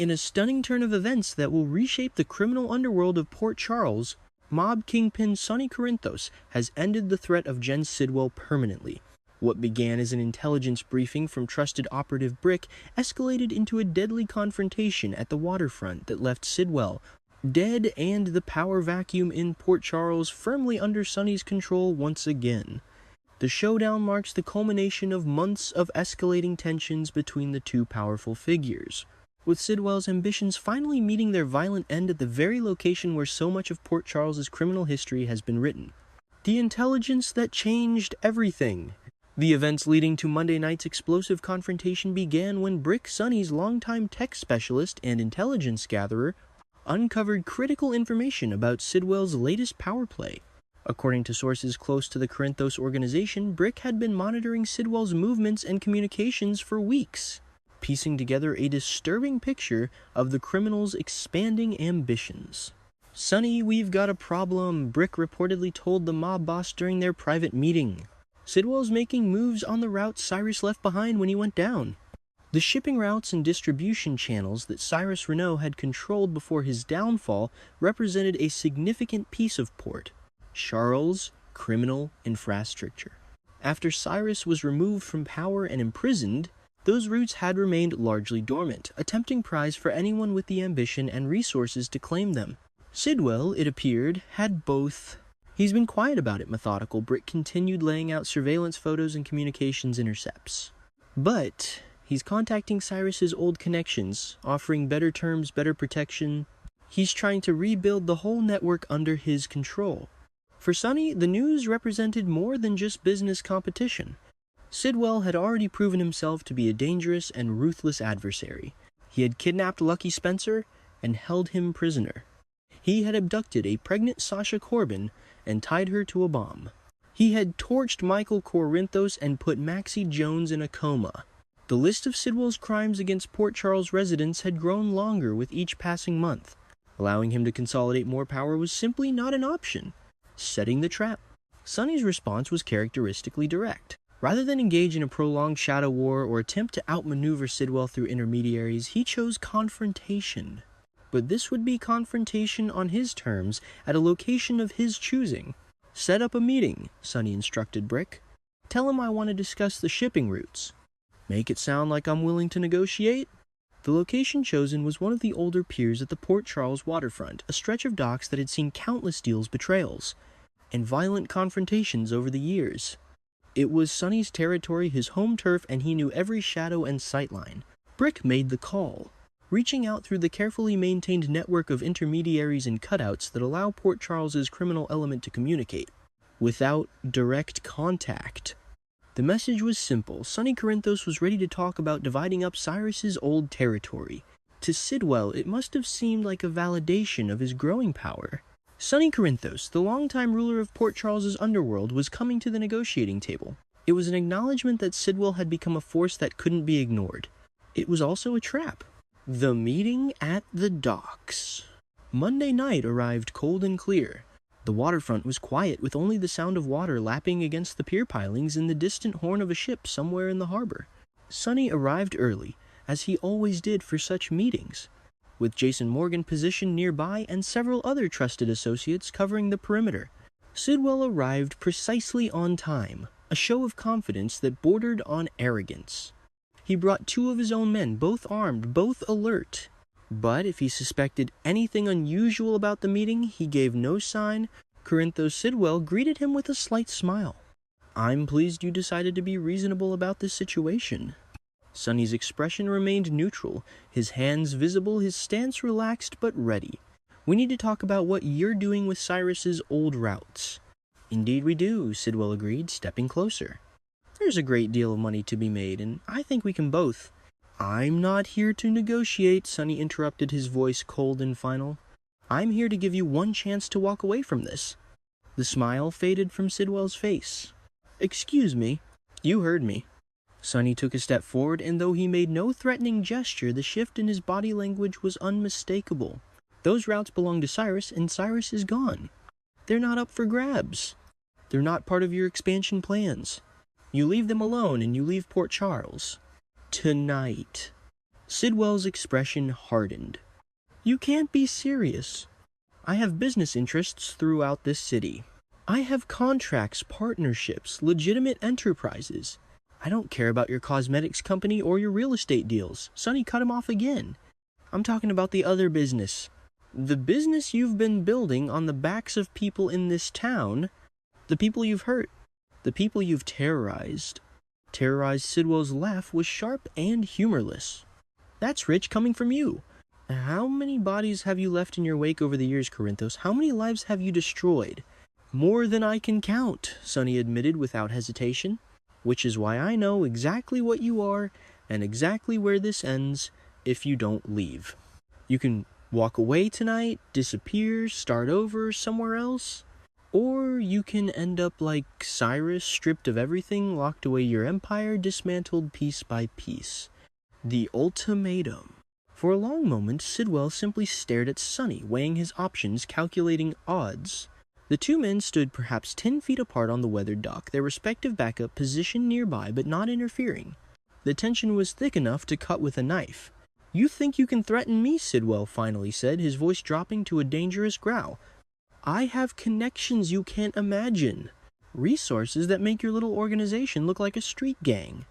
In a stunning turn of events that will reshape the criminal underworld of Port Charles, mob kingpin Sonny has ended the threat of Jen Sidwell permanently. What began as an intelligence briefing from trusted operative Brick escalated into a deadly confrontation at the waterfront that left Sidwell dead and the power vacuum in Port Charles firmly under Sonny's control once again. The showdown marks the culmination of months of escalating tensions between the two powerful figures, with Sidwell's ambitions finally meeting their violent end at the very location where so much of Port Charles's criminal history has been written. The intelligence that changed everything. The events leading to Monday night's explosive confrontation began when Brick, Sonny's longtime tech specialist and intelligence gatherer, uncovered critical information about Sidwell's latest power play. According to sources close to the Corinthos organization, Brick had been monitoring Sidwell's movements and communications for weeks, piecing together a disturbing picture of the criminal's expanding ambitions. "Sonny, we've got a problem," Brick reportedly told the mob boss during their private meeting. "Sidwell's making moves on the routes Cyrus left behind when he went down." The shipping routes and distribution channels that Cyrus Renault had controlled before his downfall represented a significant piece of Port Charles' criminal infrastructure. After Cyrus was removed from power and imprisoned, those routes had remained largely dormant, a tempting prize for anyone with the ambition and resources to claim them. Sidwell, it appeared, had both. "He's been quiet about it," methodical Brick continued, laying out surveillance photos and communications intercepts. "But he's contacting Cyrus's old connections, offering better terms, better protection. He's trying to rebuild the whole network under his control." For Sonny, the news represented more than just business competition. Sidwell had already proven himself to be a dangerous and ruthless adversary. He had kidnapped Lucky Spencer and held him prisoner. He had abducted a pregnant Sasha Corbin and tied her to a bomb. He had torched Michael Corinthos and put Maxie Jones in a coma. The list of Sidwell's crimes against Port Charles residents had grown longer with each passing month. Allowing him to consolidate more power was simply not an option. Setting the trap. Sonny's response was characteristically direct. Rather than engage in a prolonged shadow war or attempt to outmaneuver Sidwell through intermediaries, he chose confrontation. But this would be confrontation on his terms at a location of his choosing. "Set up a meeting," Sonny instructed Brick. "Tell him I want to discuss the shipping routes. Make it sound like I'm willing to negotiate." The location chosen was one of the older piers at the Port Charles waterfront, a stretch of docks that had seen countless deals betrayals and violent confrontations over the years. It was Sonny's territory, his home turf, and he knew every shadow and sightline. Brick made the call, reaching out through the carefully maintained network of intermediaries and cutouts that allow Port Charles's criminal element to communicate, without direct contact. The message was simple. Sonny Corinthos was ready to talk about dividing up Cyrus's old territory. To Sidwell, it must have seemed like a validation of his growing power. Sonny Corinthos, the longtime ruler of Port Charles's underworld, was coming to the negotiating table. It was an acknowledgement that Sidwell had become a force that couldn't be ignored. It was also a trap. The meeting at the docks. Monday night arrived cold and clear. The waterfront was quiet, with only the sound of water lapping against the pier pilings and the distant horn of a ship somewhere in the harbor. Sonny arrived early, as he always did for such meetings, with Jason Morgan positioned nearby and several other trusted associates covering the perimeter. Sidwell arrived precisely on time, a show of confidence that bordered on arrogance. He brought 2 of his own men, both armed, both alert. But if he suspected anything unusual about the meeting, he gave no sign. Corinthos Sidwell greeted him with a slight smile. "I'm pleased you decided to be reasonable about this situation." Sonny's expression remained neutral, his hands visible, his stance relaxed but ready. "We need to talk about what you're doing with Cyrus's old routes." "Indeed we do," Sidwell agreed, stepping closer. "There's a great deal of money to be made, and I think we can both—" "I'm not here to negotiate," Sonny interrupted, his voice cold and final. "I'm here to give you one chance to walk away from this." The smile faded from Sidwell's face. "Excuse me." "You heard me." Sonny took a step forward, and though he made no threatening gesture, the shift in his body language was unmistakable. "Those routes belong to Cyrus, and Cyrus is gone. They're not up for grabs. They're not part of your expansion plans. You leave them alone, and you leave Port Charles. Tonight." Sidwell's expression hardened. You can't be serious. I have business interests throughout this city. I have contracts, partnerships, legitimate enterprises. I don't care about your cosmetics company or your real estate deals. Sonny cut him off again. I'm talking about the other business. The business you've been building on the backs of people in this town, the people you've hurt, the people you've terrorized. Terrorized Sidwell's laugh was sharp and humorless. That's rich coming from you. How many bodies have you left in your wake over the years, Corinthos? How many lives have you destroyed? More than I can count, Sonny admitted without hesitation. Which is why I know exactly what you are and exactly where this ends if you don't leave. You can walk away tonight, disappear, start over somewhere else, or you can end up like Cyrus, stripped of everything, locked away your empire, dismantled piece by piece. The ultimatum. For a long moment, Sidwell simply stared at Sonny, weighing his options, calculating odds. The two men stood perhaps 10 feet apart on the weathered dock, their respective backup positioned nearby but not interfering. The tension was thick enough to cut with a knife. You think you can threaten me, Sidwell finally said, his voice dropping to a dangerous growl. I have connections you can't imagine. Resources that make your little organization look like a street gang.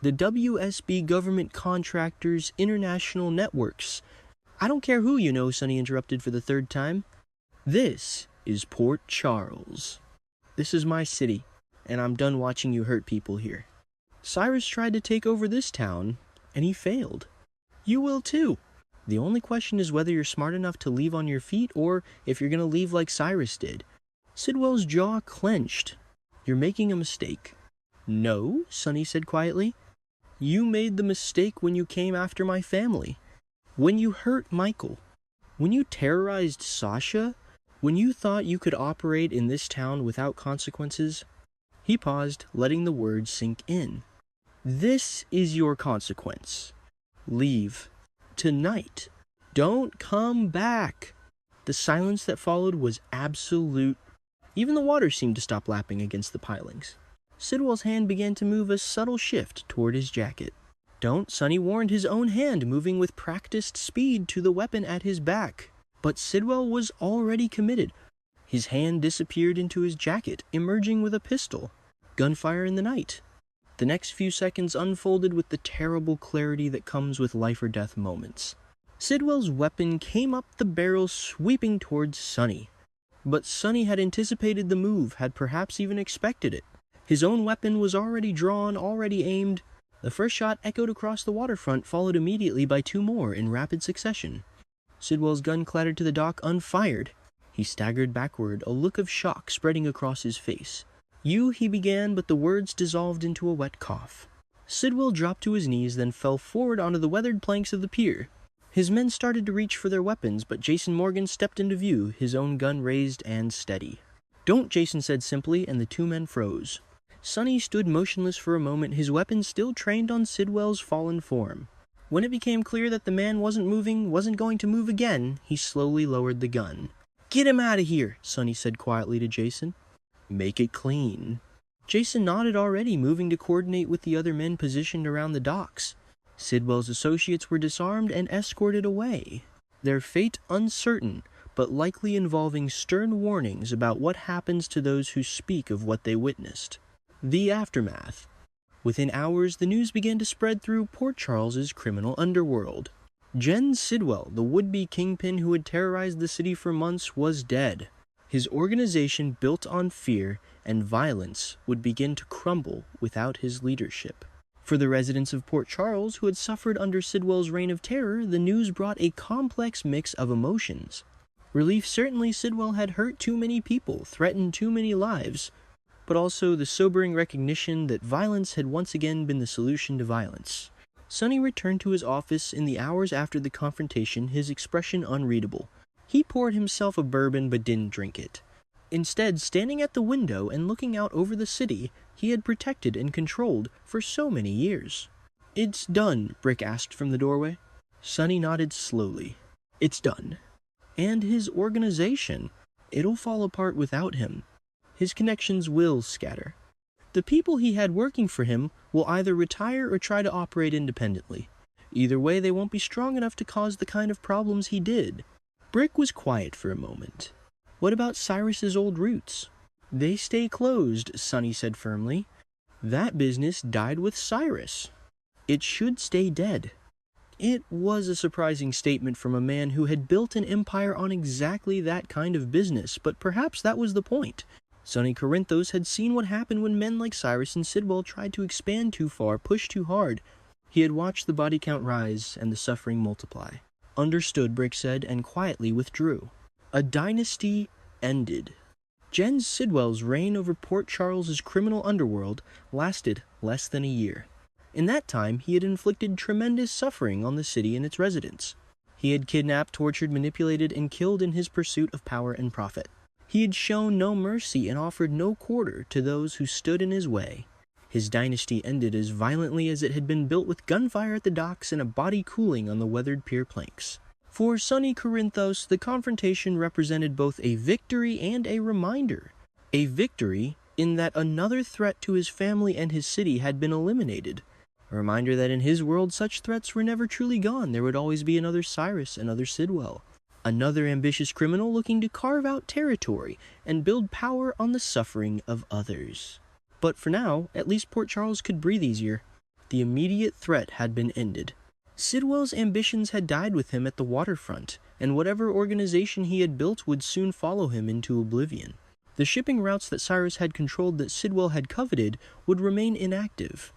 The WSB government contractors, international networks. I don't care who you know, Sonny interrupted for the third time. This is Port Charles. This is my city, and I'm done watching you hurt people here. Cyrus tried to take over this town, and he failed. You will too. The only question is whether you're smart enough to leave on your feet or if you're going to leave like Cyrus did. Sidwell's jaw clenched. You're making a mistake. No, Sonny said quietly. You made the mistake when you came after my family. When you hurt Michael. When you terrorized Sasha. When you thought you could operate in this town without consequences. He paused, letting the words sink in. This is your consequence. Leave. Tonight. Don't come back. The silence that followed was absolute. Even the water seemed to stop lapping against the pilings. Sidwell's hand began to move a subtle shift toward his jacket. Don't, Sonny warned, his own hand moving with practiced speed to the weapon at his back. But Sidwell was already committed. His hand disappeared into his jacket, emerging with a pistol. Gunfire in the night. The next few seconds unfolded with the terrible clarity that comes with life-or-death moments. Sidwell's weapon came up the barrel, sweeping towards Sonny. But Sonny had anticipated the move, had perhaps even expected it. His own weapon was already drawn, already aimed. The first shot echoed across the waterfront, followed immediately by two more in rapid succession. Sidwell's gun clattered to the dock unfired. He staggered backward, a look of shock spreading across his face. You, he began, but the words dissolved into a wet cough. Sidwell dropped to his knees, then fell forward onto the weathered planks of the pier. His men started to reach for their weapons, but Jason Morgan stepped into view, his own gun raised and steady. Don't, Jason said simply, and the two men froze. Sonny stood motionless for a moment, his weapon still trained on Sidwell's fallen form. When it became clear that the man wasn't moving, wasn't going to move again, he slowly lowered the gun. Get him out of here, Sonny said quietly to Jason. Make it clean. Jason nodded already, moving to coordinate with the other men positioned around the docks. Sidwell's associates were disarmed and escorted away, their fate uncertain, but likely involving stern warnings about what happens to those who speak of what they witnessed. The aftermath. Within hours, the news began to spread through Port Charles's criminal underworld. Jen Sidwell, the would-be kingpin who had terrorized the city for months, was dead. His organization, built on fear and violence, would begin to crumble without his leadership. For the residents of Port Charles, who had suffered under Sidwell's reign of terror, the news brought a complex mix of emotions. Relief certainly. Sidwell had hurt too many people, threatened too many lives, but also the sobering recognition that violence had once again been the solution to violence. Sonny returned to his office in the hours after the confrontation, his expression unreadable. He poured himself a bourbon but didn't drink it. Instead, standing at the window and looking out over the city he had protected and controlled for so many years. It's done, Brick asked from the doorway. Sonny nodded slowly. It's done. And his organization, it'll fall apart without him. His connections will scatter. The people he had working for him will either retire or try to operate independently. Either way, they won't be strong enough to cause the kind of problems he did. Brick was quiet for a moment. What about Cyrus's old roots? They stay closed, Sonny said firmly. That business died with Cyrus. It should stay dead. It was a surprising statement from a man who had built an empire on exactly that kind of business, but perhaps that was the point. Sonny Corinthos had seen what happened when men like Cyrus and Sidwell tried to expand too far, push too hard. He had watched the body count rise and the suffering multiply. Understood, Brick said, and quietly withdrew. A dynasty ended. Jens Sidwell's reign over Port Charles's criminal underworld lasted less than a year. In that time, he had inflicted tremendous suffering on the city and its residents. He had kidnapped, tortured, manipulated, and killed in his pursuit of power and profit. He had shown no mercy and offered no quarter to those who stood in his way. His dynasty ended as violently as it had been built, with gunfire at the docks and a body cooling on the weathered pier planks. For Sonny Corinthos, the confrontation represented both a victory and a reminder. A victory in that another threat to his family and his city had been eliminated. A reminder that in his world such threats were never truly gone. There would always be another Cyrus, another Sidwell. Another ambitious criminal looking to carve out territory and build power on the suffering of others. But for now, at least Port Charles could breathe easier. The immediate threat had been ended. Sidwell's ambitions had died with him at the waterfront, and whatever organization he had built would soon follow him into oblivion. The shipping routes that Cyrus had controlled that Sidwell had coveted would remain inactive.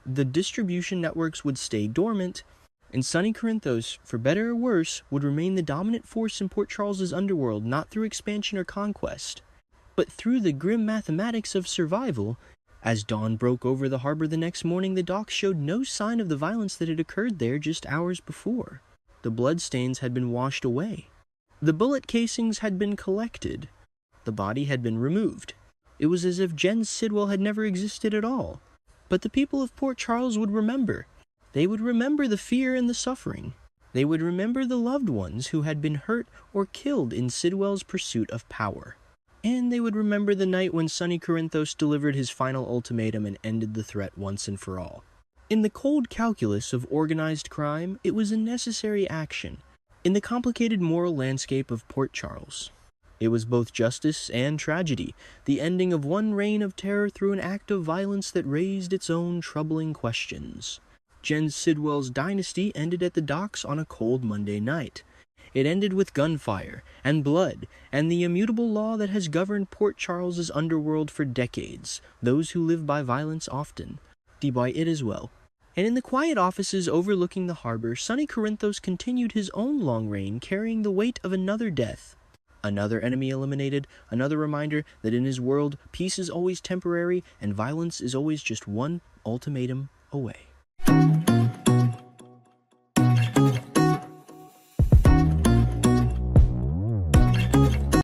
The distribution networks would stay dormant, and Sonny Corinthos, for better or worse, would remain the dominant force in Port Charles's underworld, not through expansion or conquest, but through the grim mathematics of survival. As dawn broke over the harbor the next morning, the docks showed no sign of the violence that had occurred there just hours before. The bloodstains had been washed away. The bullet casings had been collected. The body had been removed. It was as if Jens Sidwell had never existed at all. But the people of Port Charles would remember. They would remember the fear and the suffering. They would remember the loved ones who had been hurt or killed in Sidwell's pursuit of power. And they would remember the night when Sonny Corinthos delivered his final ultimatum and ended the threat once and for all. In the cold calculus of organized crime, it was a necessary action. In the complicated moral landscape of Port Charles, it was both justice and tragedy, the ending of one reign of terror through an act of violence that raised its own troubling questions. Jens Sidwell's dynasty ended at the docks on a cold Monday night. It ended with gunfire and blood and the immutable law that has governed Port Charles's underworld for decades. Those who live by violence often die by it as well. And in the quiet offices overlooking the harbor, Sonny Corinthos continued his own long reign, carrying the weight of another death. Another enemy eliminated, another reminder that in his world, peace is always temporary and violence is always just one ultimatum away.